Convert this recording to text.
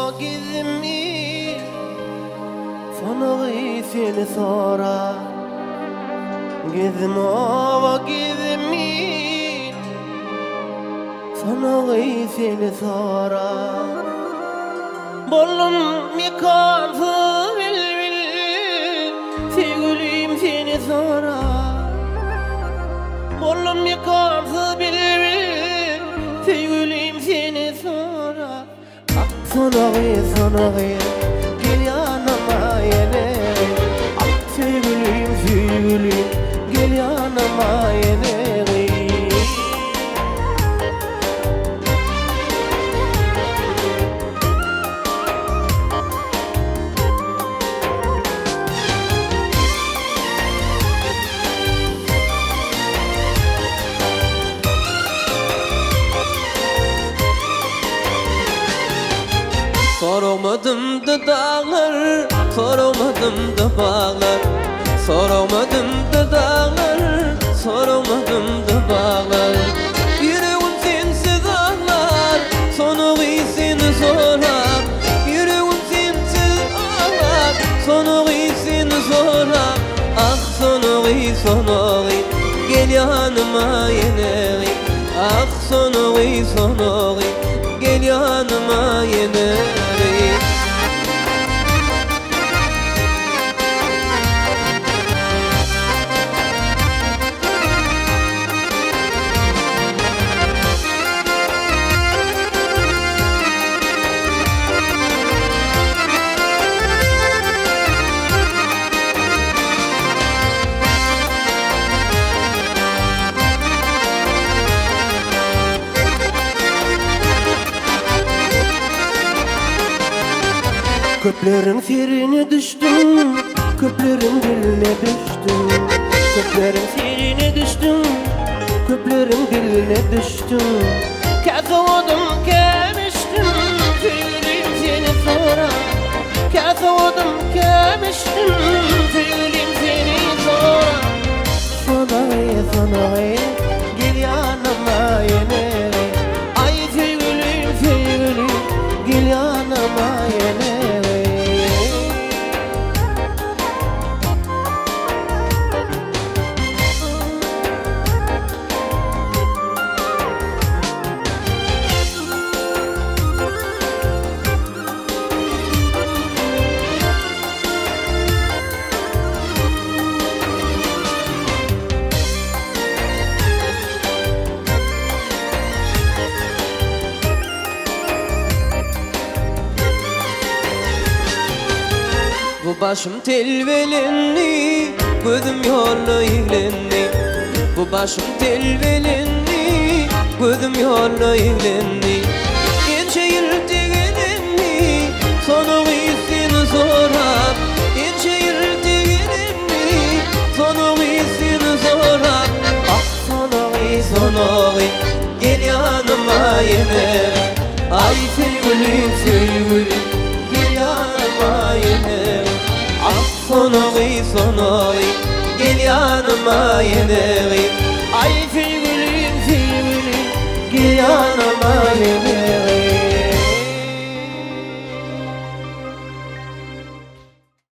vakitimi sana seni sonra gizim o vakitimi sana seni sonra bollum mikansı bil sevgilim seni sonra bollum mikansı bil sevgilim seni sonra sana gel yanıma yine sevgilim gel yanıma yine Soramadım da dağlar, soramadım da bağlar, soramadım da dağlar, soramadım da bağlar. Yüreğim sensiz ağlar, sonu seni sorar. Yüreğim sensiz ağlar, sonu seni sorar. Ah sonu gel yanıma yine. Ah sonu gel yanıma yine. Köplerin serine düştüm, köplerin diline düştüm. Köplerin serine düştüm, köplerin diline düştüm. Kazavadım kemiştim, tüyülüm seni sonra. Kazavadım kemiştim, tüyülüm seni sonra. Sana gel yanıma yine. Ay sevgilim gel yanıma yine. Bu başım telvelenli, gözüm yollu ilenli. Bu başım telvelenli, gözüm yollu ilenli. Ençe yırtı gelenli, sonu seni sorar. Ençe yırtı gelenli, sonu seni sorar. Ah sonu gel yanıma yine. Ay sevgilim gel yanıma yine. Ah sonu gel yanıma yine. Ay sevgilim gel yanıma yine.